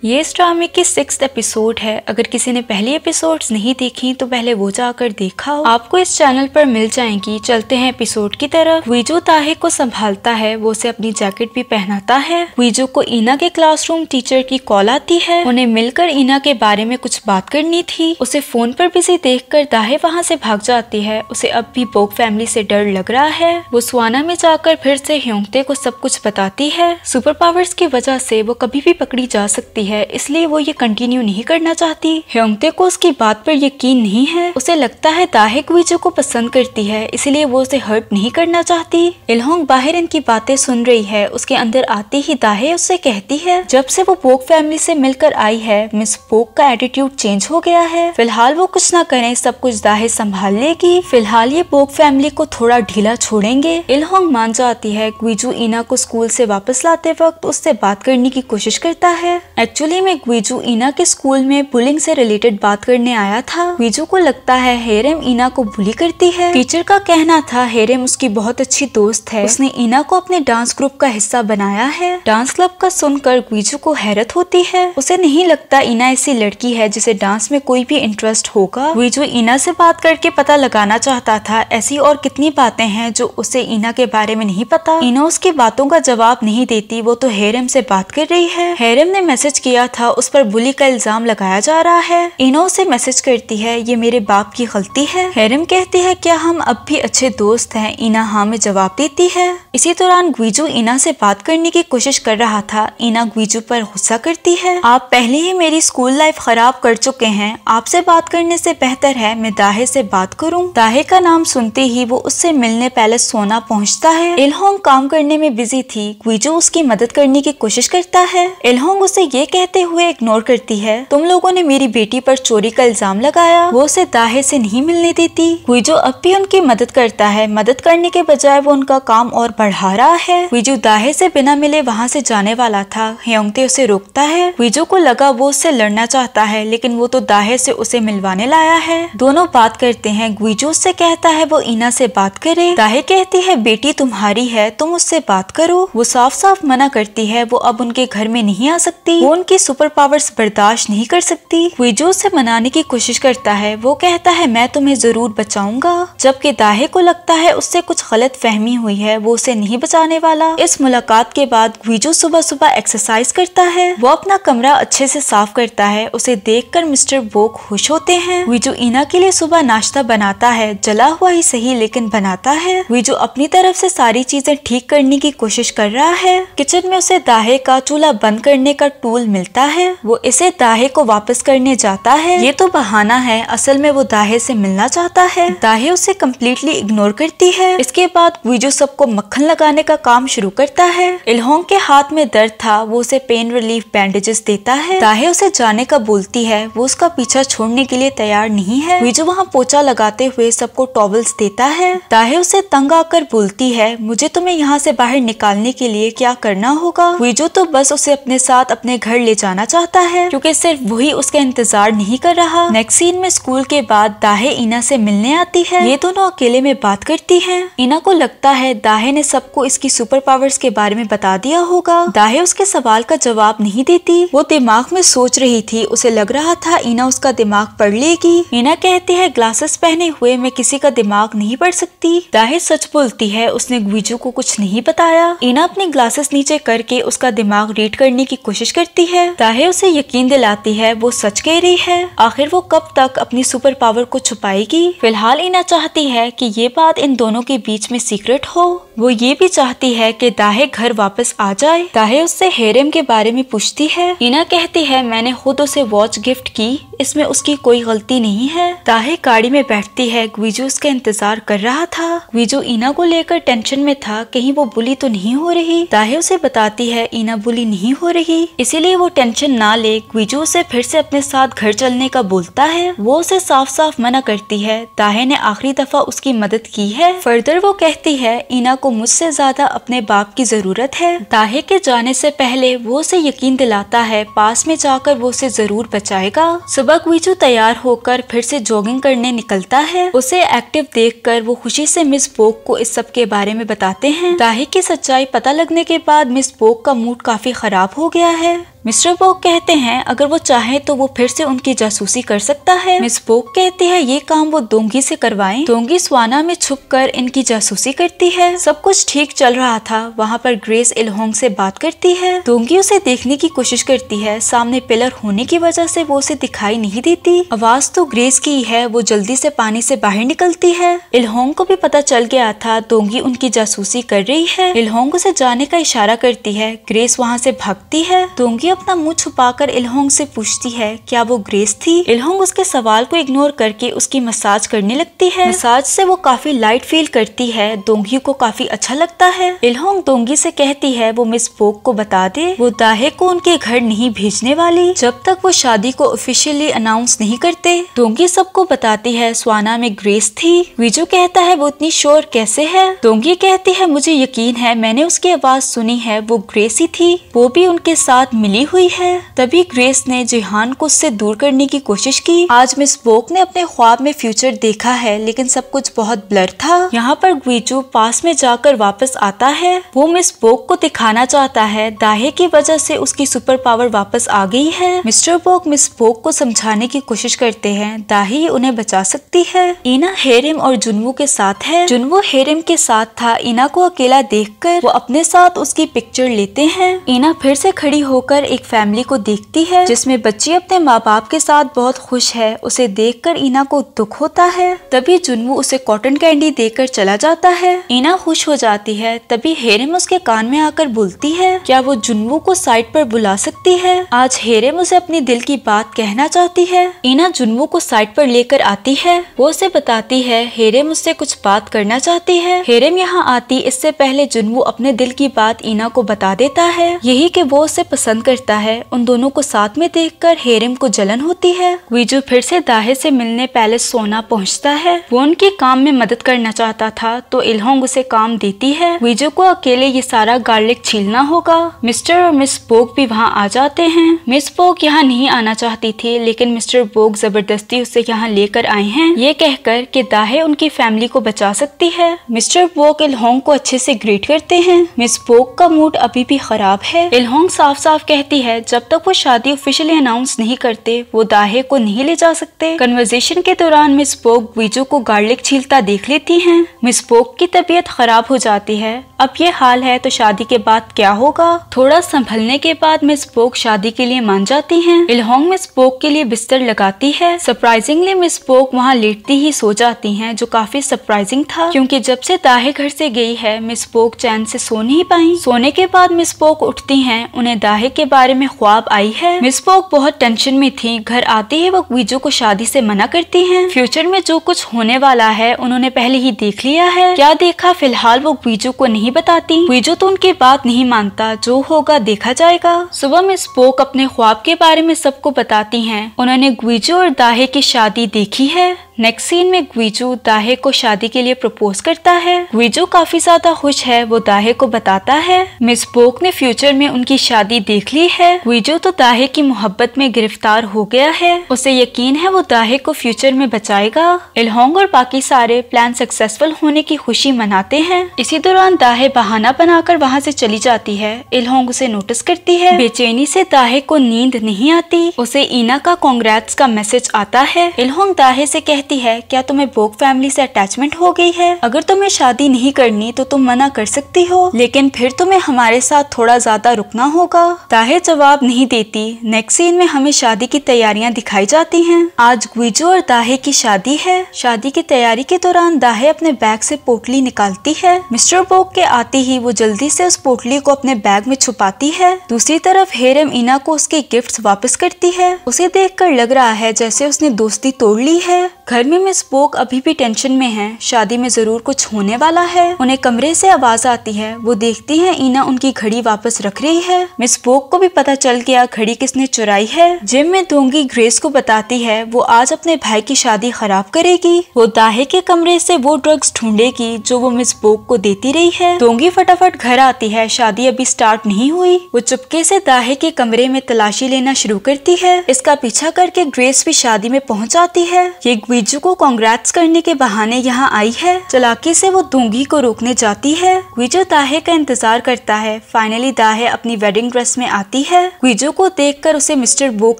ये इस ड्रामे की 6th एपिसोड है। अगर किसी ने पहली एपिसोड्स नहीं देखी तो पहले वो जाकर देखा हो। आपको इस चैनल पर मिल जाएंगी। चलते हैं एपिसोड की तरफ। वीजू ताहे को संभालता है, वो उसे अपनी जैकेट भी पहनाता है। वीजू को ईना के क्लासरूम टीचर की कॉल आती है। उन्हें मिलकर ईना के बारे में कुछ बात करनी थी। उसे फोन पर बिजी देखकर दाहे वहाँ से भाग जाती है। उसे अब भी बोक फैमिली से डर लग रहा है। वो स्वाना में जाकर फिर से ह्योंगते को सब कुछ बताती है। सुपर पावर्स की वजह से वो कभी भी पकड़ी जा सकती है, इसलिए वो ये कंटिन्यू नहीं करना चाहती। ह्योंगते को उसकी बात पर यकीन नहीं है। उसे लगता है दाहे वीजू को पसंद करती है, इसलिए वो उसे हर्ट नहीं करना चाहती। इल्होंग बाहर इनकी बातें सुन रही है। उसके अंदर आते ही दाहे उससे कहती है जब से वो बोक फैमिली से मिलकर आई है, मिस बोक का एटीट्यूड चेंज हो गया है। फिलहाल वो कुछ ना करें, सब कुछ दाहे संभाल लेगी। फिलहाल ये बोक फैमिली को थोड़ा ढीला छोड़ेंगे। इल्होंग मान जाती है। वीजू ईना को स्कूल से वापस लाते वक्त उससे बात करने की कोशिश करता है। एक्चुअली में वीजू ईना के स्कूल में बुलिंग से रिलेटेड बात करने आया था। वीजू को लगता है हेरेम ईना को बुली करती है। टीचर का कहना था हेरेम उसकी बहुत अच्छी दोस्त है। उसने ईना को अपने डांस ग्रुप का हिस्सा बनाया है। डांस क्लब का सुनकर वीजू को हैरत होती है। उसे नहीं लगता ईना ऐसी लड़की है जिसे डांस में कोई भी इंटरेस्ट होगा। वीजू ईना से बात करके पता लगाना चाहता था ऐसी और कितनी बातें हैं जो उसे ईना के बारे में नहीं पता। ईना उसकी बातों का जवाब नहीं देती। वो तो हेरेम से बात कर रही है। हेरेम ने मैसेज किया था, उस पर बुली का इल्जाम लगाया जा रहा है। ईना उसे मैसेज करती है ये मेरे बाप की गलती है। हेरेम कहती है क्या हम अब भी अच्छे दोस्त हैं? ईना हाँ में जवाब देती है। इसी दौरान वीजू ईना से बात करने की कोशिश कर रहा था। ईना वीजू पर गुस्सा करती है। आप पहले ही मेरी स्कूल लाइफ खराब कर चुके हैं। आपसे बात करने से बेहतर है मैं दाहे से बात करूं। दाहे का नाम सुनते ही वो उससे मिलने पैलेस सोना पहुंचता है। इल्होंग काम करने में बिजी थी। वीजू उसकी मदद करने की कोशिश करता है। इल्होंग उसे ये कहते हुए इग्नोर करती है तुम लोगों ने मेरी बेटी पर चोरी का इल्जाम लगाया। वो उसे दाहे से नहीं मिलने देती। वीजू अब भी उनकी मदद करता है। मदद करने के बजाय वो उनका काम और बढ़ा रहा है। वीजू दाहे से बिना मिले वहाँ से जाने वाला था। ह्योंगते उसे रोकता है। वीजू को लगा वो उससे लड़ना चाहता है, लेकिन वो तो दाहे से उसे मिलवाने लाया है। दोनों बात करते हैं। वीजू उससे कहता है वो ईना से बात करे। दाहे कहती है बेटी तुम्हारी है, तुम उससे बात करो। वो साफ साफ मना करती है। वो अब उनके घर में नहीं आ सकती। वो उनकी सुपर पावर्स बर्दाश्त नहीं कर सकती। वीजू से मनाने की कोशिश करता है। वो कहता है मैं तुम्हें जरूर बचाऊंगा। जबकि दाहे को लगता है उससे कुछ गलत फहमी हुई है, वो उसे नहीं बचाने वाला। इस मुलाकात के बाद वीजू सुबह सुबह एक्सरसाइज करता है। वो अपना कमरा अच्छे से साफ करता है। उसे देखकर मिस्टर बोक खुश होते हैं। वीजू ईना के लिए सुबह नाश्ता बनाता है। जला हुआ ही सही, लेकिन बनाता है। वीजू अपनी तरफ से सारी चीजें ठीक करने की कोशिश कर रहा है। किचन में उसे दाहे का चूल्हा बंद करने का टूल मिलता है। वो इसे दाहे को वापस करने जाता है। ये तो बहाना है, असल में वो दाहे से मिलना चाहता है। दाहे उसे कम्प्लीटली इग्नोर करती है। इसके बाद वीजू सबको मक्खन लगाने का काम शुरू करता है। इल्होंग के हाथ में दर्द था, वो उसे पेन रिलीफ बैंडेजेस देता है। दाहे उसे जाने का बोलती है। वो उसका पीछा छोड़ने के लिए तैयार नहीं है। वीजू वहाँ पोछा लगाते हुए सबको टॉवल्स देता है। दाहे उसे तंग आकर बोलती है मुझे तुम्हें यहाँ से बाहर निकालने के लिए क्या करना होगा। वीजू तो बस उसे अपने साथ अपने घर ले जाना चाहता है, क्योंकि सिर्फ वही उसका इंतजार नहीं कर रहा। नेक्स्ट सीन में स्कूल के बाद दाहे ईना से मिलने आती है। ये दोनों अकेले में बात करती हैं। ईना को लगता है दाहे ने सबको इसकी सुपर पावर्स के बारे में बता दिया होगा। दाहे उसके सवाल का जवाब नहीं देती। वो दिमाग में सोच रही थी। उसे लग रहा था ईना उसका दिमाग पढ़ लेगी। ईना कहती है ग्लासेस पहने हुए मैं किसी का दिमाग नहीं पढ़ सकती। दाहे सच बोलती है, उसने वीजू को कुछ नहीं बताया। ईना अपने ग्लासेस नीचे करके उसका दिमाग रीड करने की कोशिश करती है। दाहे उसे यकीन दिलाती है वो सच कह रही है। आखिर वो कब तक अपनी सुपर पावर को छुपाएगी। फिलहाल ईना चाहती है कि ये बात इन दोनों के बीच में सीक्रेट हो। वो ये भी चाहती है कि दाहे घर वापस आ जाए। दाहे उससे हेरेम के बारे में पूछती है। ईना कहती है मैंने खुद उसे वॉच गिफ्ट की, इसमें उसकी कोई गलती नहीं है। दाहे गाड़ी में बैठती है। वीजू उसका इंतजार कर रहा था। वीजू ईना को लेकर टेंशन में था, कहीं वो बुली तो नहीं हो रही। दाहे उसे बताती है ईना बुली नहीं हो रही, इसीलिए वो टेंशन ना ले। वीजू उसे फिर से अपने साथ घर चलने का बोलता है। वो उसे साफ साफ मना करती है। दाहे ने आखिरी दफा उसकी मदद की है। फर्दर वो कहती है ईना को मुझसे ज्यादा अपने बाप की जरूरत है। दाहे के जाने से पहले वो उसे यकीन दिलाता है पास में जाकर वो उसे जरूर बचाएगा। सुबह वीजू तैयार होकर फिर से जॉगिंग करने निकलता है। उसे एक्टिव देखकर वो खुशी से मिस बोक को इस सब के बारे में बताते हैं। दाहे की सच्चाई पता लगने के बाद मिस बोक का मूड काफी खराब हो गया है। मिस्टर बोक कहते हैं अगर वो चाहे तो वो फिर से उनकी जासूसी कर सकता है। मिस बोक कहती है ये काम वो दोंगी से करवाएं। दोंगी स्वाना में छुपकर इनकी जासूसी करती है। सब कुछ ठीक चल रहा था, वहाँ पर ग्रेस इलहोंग से बात करती है। दोंगी उसे देखने की कोशिश करती है, सामने पिलर होने की वजह से वो उसे दिखाई नहीं देती। आवाज तो ग्रेस की है। वो जल्दी से पानी से बाहर निकलती है। इलहोंग को भी पता चल गया था दोंगी उनकी जासूसी कर रही है। इलहोंग उसे जाने का इशारा करती है। ग्रेस वहाँ से भागती है। दोंगी अपना मुंह छुपाकर इलहोंग से पूछती है क्या वो ग्रेस थी। इलहोंग उसके सवाल को इग्नोर करके उसकी मसाज करने लगती है। मसाज से वो काफी लाइट फील करती है। दोंगी को काफी अच्छा लगता है। इलहोंग दोंगी से कहती है वो मिस बोक को बता दे वो दाहे को उनके घर नहीं भेजने वाली जब तक वो शादी को ऑफिशियली अनाउंस नहीं करते। दोंगी सबको बताती है स्वाना में ग्रेस थी। वीजू कहता है वो इतनी श्योर कैसे है। दोंगी कहती है मुझे यकीन है, मैंने उसकी आवाज सुनी है, वो ग्रेस ही थी, वो भी उनके साथ मिली हुई है। तभी ग्रेस ने जिहान को उससे दूर करने की कोशिश की। आज मिस बोक ने अपने ख्वाब में फ्यूचर देखा है लेकिन सब कुछ बहुत ब्लर था। यहाँ पर ग्वीजू पास में जाकर वापस आता है। वो मिस बोक को दिखाना चाहता है दाहे की वजह से उसकी सुपर पावर वापस आ गई है। मिस्टर बोक मिस बोक को समझाने की कोशिश करते हैं दाहे ही उन्हें बचा सकती है। ईना हेरिम और जुनवू के साथ है। जुनवू हेरिम के साथ था। ईना को अकेला देखकर वो अपने साथ उसकी पिक्चर लेते हैं। ईना फिर से खड़ी होकर एक फैमिली को देखती है जिसमें बच्ची अपने माँ बाप के साथ बहुत खुश है। उसे देखकर ईना को दुख होता है। तभी जुनवू उसे कॉटन कैंडी देकर चला जाता है। ईना खुश हो जाती है। तभी हेरिम उसके कान में आकर बोलती है क्या वो जुनवू को साइड पर बुला सकती है। आज हेरिम उसे अपनी दिल की बात कहना चाहती है। ईना जुनवू को साइड पर लेकर आती है। वो उसे बताती है हेरिम उससे कुछ बात करना चाहती है। हेरिम यहाँ आती इससे पहले जुनवू अपने दिल की बात ईना को बता देता है, यही कि वो उसे पसंद करता है। उन दोनों को साथ में देखकर हेरिम को जलन होती है। वीजू फिर से दाहे से मिलने पैलेस सोना पहुँचता है। वो उनके काम में मदद करना चाहता था तो इलहोंग उसे काम देती है। वीजू को अकेले ये सारा गार्लिक छीलना होगा। मिस्टर और मिस बोक भी वहाँ आ जाते हैं। मिस बोक यहाँ नहीं आना चाहती थी लेकिन मिस्टर बोक जबरदस्ती उसे यहाँ लेकर आए हैं ये कहकर कि दाहे उनकी फैमिली को बचा सकती है। मिस्टर बोक इलहोंग को अच्छे से ग्रीट करते हैं। मिस बोक का मूड अभी भी खराब है। इलहोंग साफ साफ कहती है जब तक वो शादी ऑफिशियली अनाउंस नहीं करते वो दाहे को नहीं ले जा सकते। कन्वर्सेशन के दौरान मिस बोक वीजू को गार्लिक छीलता देख लेती हैं। मिस बोक की तबीयत खराब हो जाती है। अब ये हाल है तो शादी के बाद क्या होगा। थोड़ा संभलने के बाद मिस बोक शादी के लिए मान जाती हैं। इलहोंग मिस बोक के लिए बिस्तर लगाती है। सरप्राइजिंगली मिस बोक वहाँ लेटती ही सो जाती हैं जो काफी सरप्राइजिंग था क्योंकि जब से दाहे घर से गई है मिस बोक चैन से सो नहीं पाई। सोने के बाद मिस बोक उठती हैं। उन्हें दाहे के बारे में ख्वाब आई है। मिस बोक बहुत टेंशन में थी। घर आते ही वो वीजू को शादी से मना करती हैं। फ्यूचर में जो कुछ होने वाला है उन्होंने पहले ही देख लिया है। क्या देखा फिलहाल वो वीजू को नहीं बताती। वीजू तो उनकी बात नहीं मानता। जो होगा देखा जाएगा। सुबह मिस बोक अपने ख्वाब के बारे में सबको बताती हैं। उन्होंने वीजू और दाहे की शादी देखी है। नेक्स्ट सीन में वीजू दाहे को शादी के लिए प्रपोज करता है। वीजू काफी ज्यादा खुश है। वो दाहे को बताता है मिस बोक ने फ्यूचर में उनकी शादी देख ली है। वीजू तो दाहे की मोहब्बत में गिरफ्तार हो गया है। उसे यकीन है वो दाहे को फ्यूचर में बचाएगा। इलहोंग और बाकी सारे प्लान सक्सेसफुल होने की खुशी मनाते हैं। इसी दौरान दाहे बहाना बनाकर वहाँ से चली जाती है। इलहोंग उसे नोटिस करती है। बेचैनी से दाहे को नींद नहीं आती। उसे ईना का कांग्रेट्स का मैसेज आता है। इलहोंग दाहे से कहती है क्या तुम्हें बोक फैमिली से अटैचमेंट हो गई है। अगर तुम्हें शादी नहीं करनी तो तुम मना कर सकती हो लेकिन फिर तुम्हें हमारे साथ थोड़ा ज्यादा रुकना होगा। दाहे जवाब नहीं देती। नेक्स्ट सीन में हमें शादी की तैयारियां दिखाई जाती हैं। आज वीजू और दाहे की शादी है। शादी की तैयारी के दौरान दाहे अपने बैग से पोटली निकालती है। मिस्टर बोक के आते ही वो जल्दी से उस पोटली को अपने बैग में छुपाती है। दूसरी तरफ हेरिम ईना को उसके गिफ्ट्स वापस करती है। उसे देखकर लग रहा है जैसे उसने दोस्ती तोड़ ली है। घर में मिस बोक अभी भी टेंशन में है। शादी में जरूर कुछ होने वाला है। उन्हें कमरे से आवाज आती है। वो देखती हैं ईना उनकी घड़ी वापस रख रही है। मिस बोक को भी पता चल गया घड़ी किसने चुराई है। जिम में दोंगी ग्रेस को बताती है वो आज अपने भाई की शादी खराब करेगी। वो दाहे के कमरे से वो ड्रग्स ढूंढेगी जो वो मिस बोक को देती रही है। दोंगी फटाफट घर आती है। शादी अभी स्टार्ट नहीं हुई। वो चुपके से दाहे के कमरे में तलाशी लेना शुरू करती है। इसका पीछा करके ग्रेस भी शादी में पहुंच जाती है। ये ग्विजू को कांग्रेट्स करने के बहाने यहाँ आई है। चालाकी से वो दोंगी को रोकने जाती है। ग्विजू दाहे का इंतजार करता है। फाइनली दाहे अपनी वेडिंग ड्रेस में आती है। ग्विजू को देखकर उसे मिस्टर बोक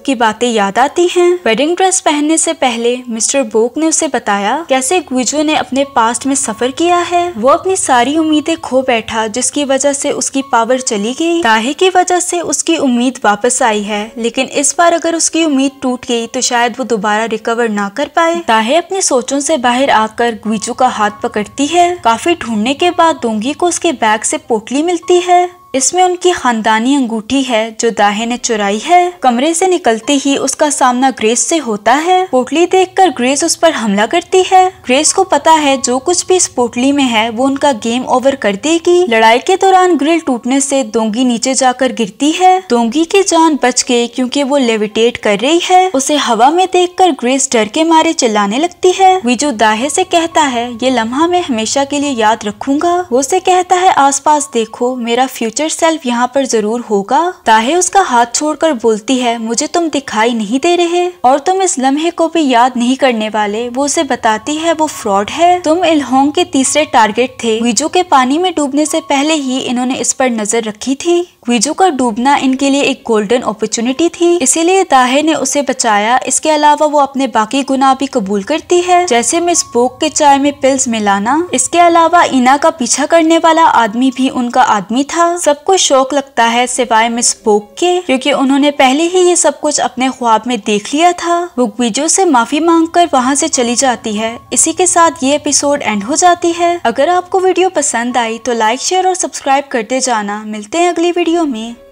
की बातें याद आती हैं। वेडिंग ड्रेस पहनने से पहले मिस्टर बोक ने उसे बताया कैसे ग्विजू ने अपने पास्ट में सफर किया है। वो अपनी सारी उम्मीदें खो बैठा, जिसकी वजह से उसकी पावर चली गई। दाहे की वजह से उसकी उम्मीद वापस आई है, लेकिन इस बार अगर उसकी उम्मीद टूट गई तो शायद वो दोबारा रिकवर ना कर पाए। दाहे अपनी सोचों से बाहर आकर ग्विजू का हाथ पकड़ती है। काफी ढूंढने के बाद दोंगी को उसके बैग से पोटली मिलती है। इसमें उनकी खानदानी अंगूठी है जो दाहे ने चुराई है। कमरे से निकलते ही उसका सामना ग्रेस से होता है। पोटली देखकर ग्रेस उस पर हमला करती है। ग्रेस को पता है जो कुछ भी इस पोटली में है वो उनका गेम ओवर कर देगी। लड़ाई के दौरान ग्रिल टूटने से दोंगी नीचे जाकर गिरती है। दोंगी की जान बच गई क्योंकि वो लेविटेट कर रही है। उसे हवा में देखकर ग्रेस डर के मारे चिल्लाने लगती है। ग्विजू दाहे से कहता है ये लम्हा मैं हमेशा के लिए याद रखूंगा। वो उसे कहता है आसपास देखो, मेरा फ्यूचर सेल्फ यहाँ पर जरूर होगा। दाहे उसका हाथ छोड़कर बोलती है मुझे तुम दिखाई नहीं दे रहे और तुम इस लम्हे को भी याद नहीं करने वाले। वो उसे बताती है वो फ्रॉड है। तुम इल्होंग के तीसरे टारगेट थे। ग्विजू के पानी में डूबने से पहले ही इन्होंने इस पर नजर रखी थी। ग्विजू का डूबना इनके लिए एक गोल्डन अपॉर्चुनिटी थी, इसीलिए दाहे ने उसे बचाया। इसके अलावा वो अपने बाकी गुनाह भी कबूल करती है, जैसे मिस बोक के चाय में पिल्स मिलाना। इसके अलावा इना का पीछा करने वाला आदमी भी उनका आदमी था। सबको शौक लगता है सिवाय मिस बोक के, क्योंकि उन्होंने पहले ही ये सब कुछ अपने ख्वाब में देख लिया था। वो ग्विजू से माफी मांगकर वहाँ से चली जाती है। इसी के साथ ये एपिसोड एंड हो जाती है। अगर आपको वीडियो पसंद आई तो लाइक शेयर और सब्सक्राइब करते जाना। मिलते हैं अगली वीडियो में।